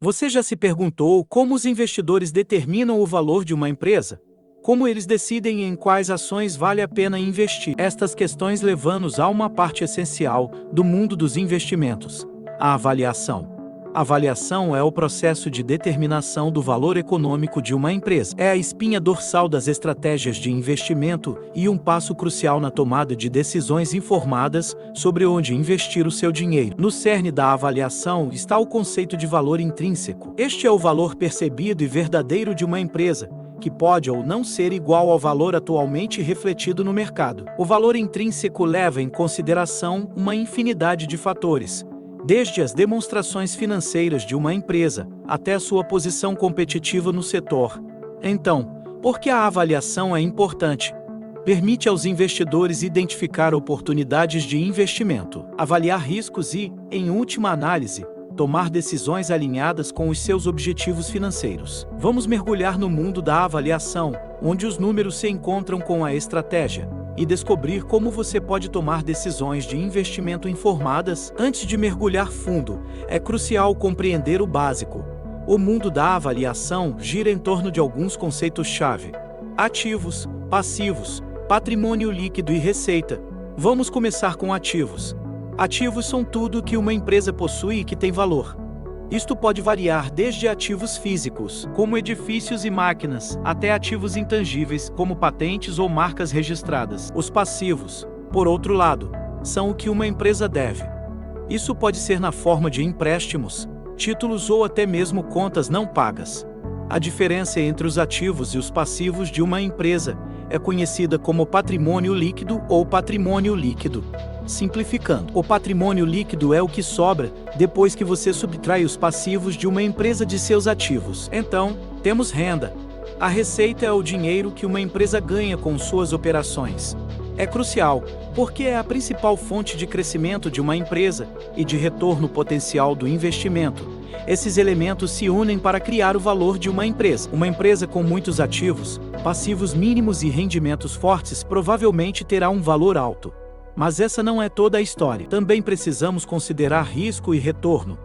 Você já se perguntou como os investidores determinam o valor de uma empresa? Como eles decidem em quais ações vale a pena investir? Estas questões levam-nos a uma parte essencial do mundo dos investimentos: a avaliação. A avaliação é o processo de determinação do valor econômico de uma empresa. É a espinha dorsal das estratégias de investimento e um passo crucial na tomada de decisões informadas sobre onde investir o seu dinheiro. No cerne da avaliação está o conceito de valor intrínseco. Este é o valor percebido e verdadeiro de uma empresa, que pode ou não ser igual ao valor atualmente refletido no mercado. O valor intrínseco leva em consideração uma infinidade de fatores, desde as demonstrações financeiras de uma empresa até a sua posição competitiva no setor. Então, por que a avaliação é importante? Permite aos investidores identificar oportunidades de investimento, avaliar riscos e, em última análise, tomar decisões alinhadas com os seus objetivos financeiros. Vamos mergulhar no mundo da avaliação, onde os números se encontram com a estratégia, e descobrir como você pode tomar decisões de investimento informadas. Antes de mergulhar fundo, é crucial compreender o básico. O mundo da avaliação gira em torno de alguns conceitos-chave: ativos, passivos, patrimônio líquido e receita. Vamos começar com ativos. Ativos são tudo que uma empresa possui e que tem valor. Isto pode variar desde ativos físicos, como edifícios e máquinas, até ativos intangíveis, como patentes ou marcas registradas. Os passivos, por outro lado, são o que uma empresa deve. Isso pode ser na forma de empréstimos, títulos ou até mesmo contas não pagas. A diferença entre os ativos e os passivos de uma empresa é conhecida como patrimônio líquido ou patrimônio líquido. Simplificando, o patrimônio líquido é o que sobra depois que você subtrai os passivos de uma empresa de seus ativos. Então, temos renda. A receita é o dinheiro que uma empresa ganha com suas operações. É crucial, porque é a principal fonte de crescimento de uma empresa e de retorno potencial do investimento. Esses elementos se unem para criar o valor de uma empresa. Uma empresa com muitos ativos, passivos mínimos e rendimentos fortes provavelmente terá um valor alto. Mas essa não é toda a história. Também precisamos considerar risco e retorno.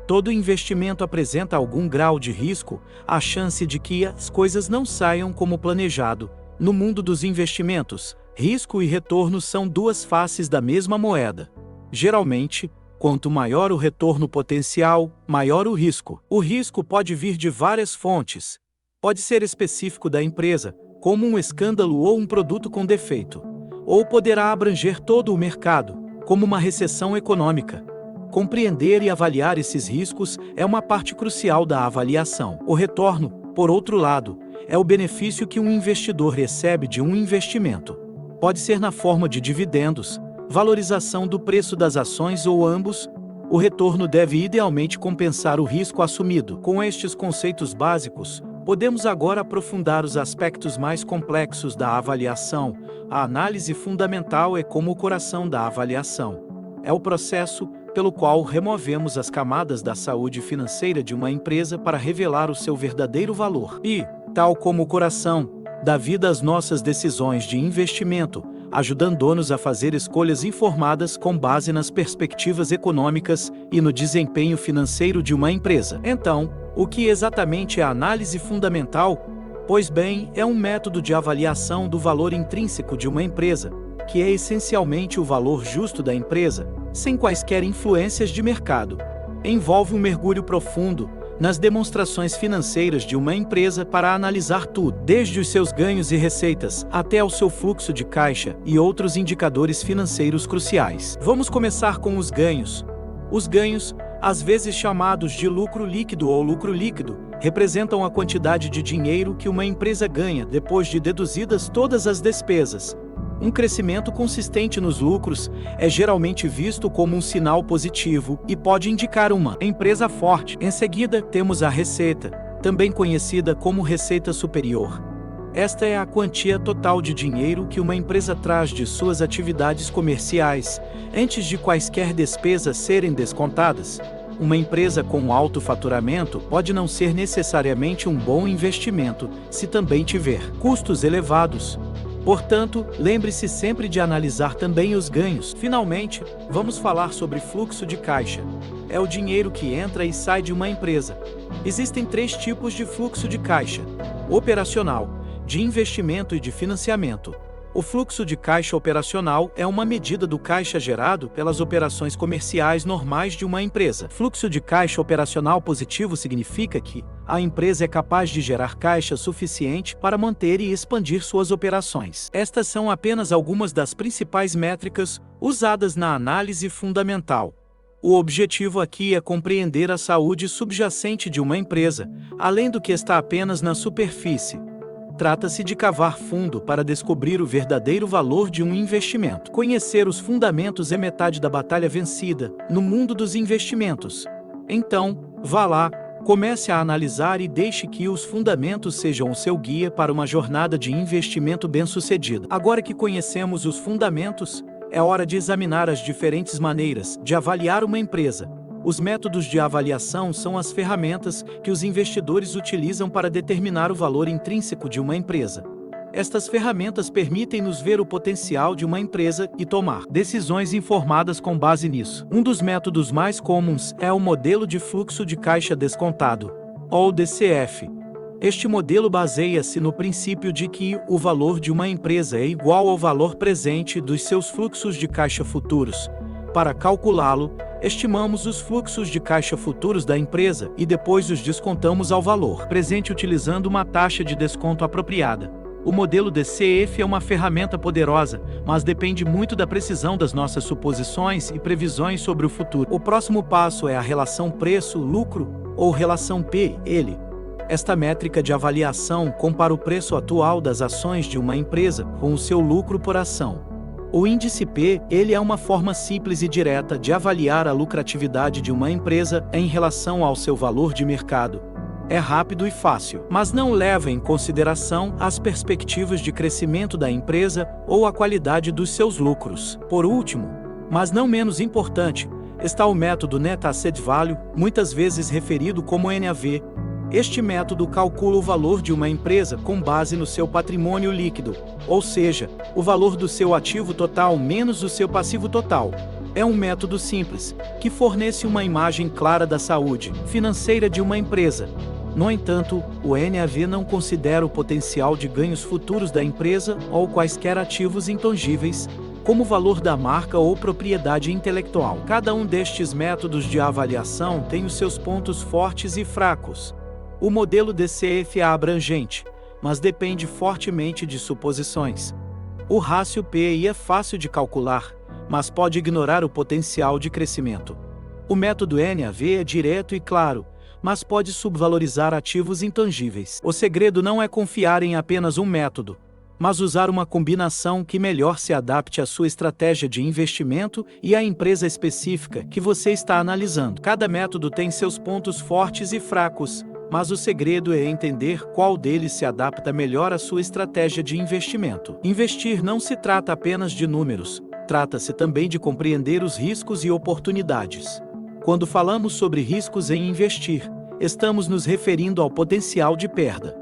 Todo investimento apresenta algum grau de risco, a chance de que as coisas não saiam como planejado. No mundo dos investimentos, risco e retorno são duas faces da mesma moeda. Geralmente, quanto maior o retorno potencial, maior o risco. O risco pode vir de várias fontes. Pode ser específico da empresa, como um escândalo ou um produto com defeito. Ou poderá abranger todo o mercado, como uma recessão econômica. Compreender e avaliar esses riscos é uma parte crucial da avaliação. O retorno, por outro lado, é o benefício que um investidor recebe de um investimento. Pode ser na forma de dividendos, valorização do preço das ações ou ambos. O retorno deve idealmente compensar o risco assumido. Com estes conceitos básicos, podemos agora aprofundar os aspectos mais complexos da avaliação. A análise fundamental é como o coração da avaliação. É o processo pelo qual removemos as camadas da saúde financeira de uma empresa para revelar o seu verdadeiro valor. E, tal como o coração, dá vida às nossas decisões de investimento, ajudando-nos a fazer escolhas informadas com base nas perspectivas econômicas e no desempenho financeiro de uma empresa. Então, o que exatamente é a análise fundamental? Pois bem, é um método de avaliação do valor intrínseco de uma empresa, que é essencialmente o valor justo da empresa, sem quaisquer influências de mercado. Envolve um mergulho profundo nas demonstrações financeiras de uma empresa para analisar tudo, desde os seus ganhos e receitas até ao seu fluxo de caixa e outros indicadores financeiros cruciais. Vamos começar com os ganhos. Os ganhos, às vezes chamados de lucro líquido ou lucro líquido, representam a quantidade de dinheiro que uma empresa ganha depois de deduzidas todas as despesas. Um crescimento consistente nos lucros é geralmente visto como um sinal positivo e pode indicar uma empresa forte. Em seguida, temos a receita, também conhecida como receita superior. Esta é a quantia total de dinheiro que uma empresa traz de suas atividades comerciais, antes de quaisquer despesas serem descontadas. Uma empresa com alto faturamento pode não ser necessariamente um bom investimento se também tiver custos elevados. Portanto, lembre-se sempre de analisar também os ganhos. Finalmente, vamos falar sobre fluxo de caixa. É o dinheiro que entra e sai de uma empresa. Existem 3 tipos de fluxo de caixa: operacional, de investimento e de financiamento. O fluxo de caixa operacional é uma medida do caixa gerado pelas operações comerciais normais de uma empresa. Fluxo de caixa operacional positivo significa que a empresa é capaz de gerar caixa suficiente para manter e expandir suas operações. Estas são apenas algumas das principais métricas usadas na análise fundamental. O objetivo aqui é compreender a saúde subjacente de uma empresa, além do que está apenas na superfície. Trata-se de cavar fundo para descobrir o verdadeiro valor de um investimento. Conhecer os fundamentos é metade da batalha vencida no mundo dos investimentos. Então, vá lá, comece a analisar e deixe que os fundamentos sejam o seu guia para uma jornada de investimento bem-sucedida. Agora que conhecemos os fundamentos, é hora de examinar as diferentes maneiras de avaliar uma empresa. Os métodos de avaliação são as ferramentas que os investidores utilizam para determinar o valor intrínseco de uma empresa. Estas ferramentas permitem-nos ver o potencial de uma empresa e tomar decisões informadas com base nisso. Um dos métodos mais comuns é o modelo de fluxo de caixa descontado, ou DCF. Este modelo baseia-se no princípio de que o valor de uma empresa é igual ao valor presente dos seus fluxos de caixa futuros. Para calculá-lo, estimamos os fluxos de caixa futuros da empresa e depois os descontamos ao valor presente utilizando uma taxa de desconto apropriada. O modelo DCF é uma ferramenta poderosa, mas depende muito da precisão das nossas suposições e previsões sobre o futuro. O próximo passo é a relação preço-lucro, ou relação P/L. Esta métrica de avaliação compara o preço atual das ações de uma empresa com o seu lucro por ação. O índice P/L é uma forma simples e direta de avaliar a lucratividade de uma empresa em relação ao seu valor de mercado. É rápido e fácil, mas não leva em consideração as perspectivas de crescimento da empresa ou a qualidade dos seus lucros. Por último, mas não menos importante, está o método Net Asset Value, muitas vezes referido como NAV. Este método calcula o valor de uma empresa com base no seu patrimônio líquido, ou seja, o valor do seu ativo total menos o seu passivo total. É um método simples, que fornece uma imagem clara da saúde financeira de uma empresa. No entanto, o NAV não considera o potencial de ganhos futuros da empresa ou quaisquer ativos intangíveis, como o valor da marca ou propriedade intelectual. Cada um destes métodos de avaliação tem os seus pontos fortes e fracos. O modelo DCF é abrangente, mas depende fortemente de suposições. O rácio PI é fácil de calcular, mas pode ignorar o potencial de crescimento. O método NAV é direto e claro, mas pode subvalorizar ativos intangíveis. O segredo não é confiar em apenas um método, mas usar uma combinação que melhor se adapte à sua estratégia de investimento e à empresa específica que você está analisando. Cada método tem seus pontos fortes e fracos, mas o segredo é entender qual deles se adapta melhor à sua estratégia de investimento. Investir não se trata apenas de números, trata-se também de compreender os riscos e oportunidades. Quando falamos sobre riscos em investir, estamos nos referindo ao potencial de perda.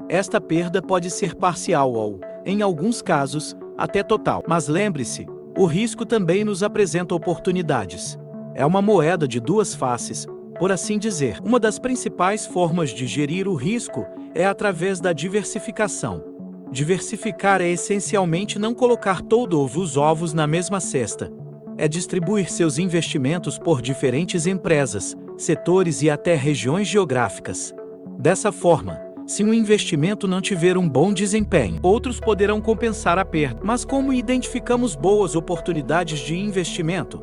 Esta perda pode ser parcial ou, em alguns casos, até total. Mas lembre-se, o risco também nos apresenta oportunidades. É uma moeda de duas faces, por assim dizer. Uma das principais formas de gerir o risco é através da diversificação. Diversificar é essencialmente não colocar todos os ovos na mesma cesta. É distribuir seus investimentos por diferentes empresas, setores e até regiões geográficas. Dessa forma, se um investimento não tiver um bom desempenho, outros poderão compensar a perda. Mas como identificamos boas oportunidades de investimento?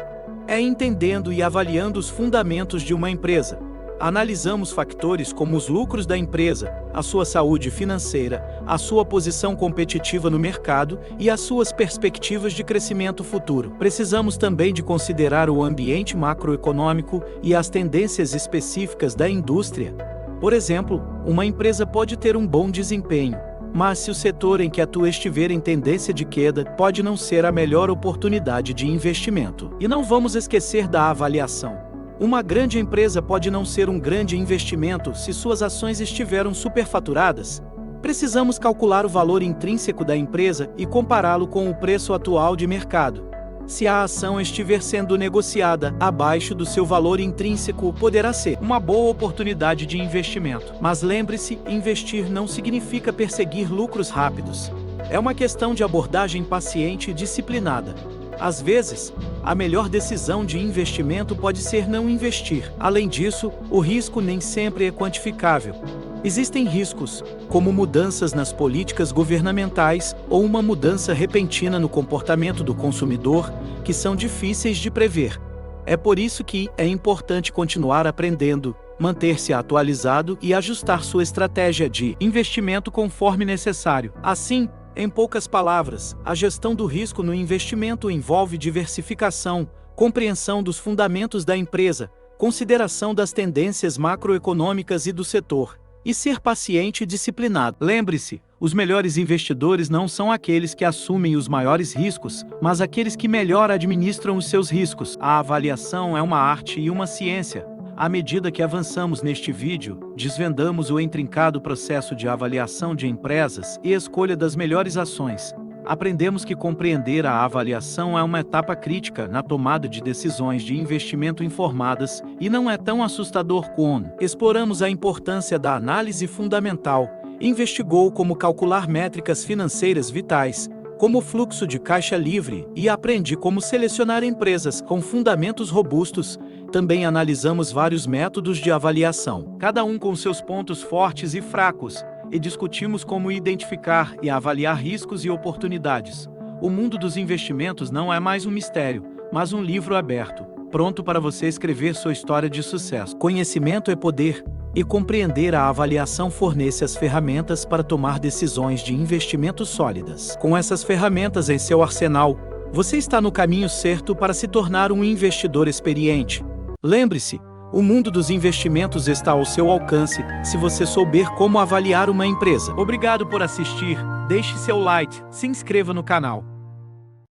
É entendendo e avaliando os fundamentos de uma empresa. Analisamos factores como os lucros da empresa, a sua saúde financeira, a sua posição competitiva no mercado e as suas perspectivas de crescimento futuro. Precisamos também de considerar o ambiente macroeconômico e as tendências específicas da indústria. Por exemplo, uma empresa pode ter um bom desempenho, mas se o setor em que atua estiver em tendência de queda, pode não ser a melhor oportunidade de investimento. E não vamos esquecer da avaliação. Uma grande empresa pode não ser um grande investimento se suas ações estiveram superfaturadas. Precisamos calcular o valor intrínseco da empresa e compará-lo com o preço atual de mercado. Se a ação estiver sendo negociada abaixo do seu valor intrínseco, poderá ser uma boa oportunidade de investimento. Mas lembre-se, investir não significa perseguir lucros rápidos. É uma questão de abordagem paciente e disciplinada. Às vezes, a melhor decisão de investimento pode ser não investir. Além disso, o risco nem sempre é quantificável. Existem riscos, como mudanças nas políticas governamentais ou uma mudança repentina no comportamento do consumidor, que são difíceis de prever. É por isso que é importante continuar aprendendo, manter-se atualizado e ajustar sua estratégia de investimento conforme necessário. Assim, em poucas palavras, a gestão do risco no investimento envolve diversificação, compreensão dos fundamentos da empresa, consideração das tendências macroeconômicas e do setor, e ser paciente e disciplinado. Lembre-se, os melhores investidores não são aqueles que assumem os maiores riscos, mas aqueles que melhor administram os seus riscos. A avaliação é uma arte e uma ciência. À medida que avançamos neste vídeo, desvendamos o intrincado processo de avaliação de empresas e escolha das melhores ações. Aprendemos que compreender a avaliação é uma etapa crítica na tomada de decisões de investimento informadas e não é tão assustador quanto. Exploramos a importância da análise fundamental, investigou como calcular métricas financeiras vitais, como fluxo de caixa livre, e aprendi como selecionar empresas com fundamentos robustos. Também analisamos vários métodos de avaliação, cada um com seus pontos fortes e fracos, e discutimos como identificar e avaliar riscos e oportunidades. O mundo dos investimentos não é mais um mistério, mas um livro aberto, pronto para você escrever sua história de sucesso. Conhecimento é poder, e compreender a avaliação fornece as ferramentas para tomar decisões de investimento sólidas. Com essas ferramentas em seu arsenal, você está no caminho certo para se tornar um investidor experiente. Lembre-se, o mundo dos investimentos está ao seu alcance se você souber como avaliar uma empresa. Obrigado por assistir, deixe seu like, se inscreva no canal.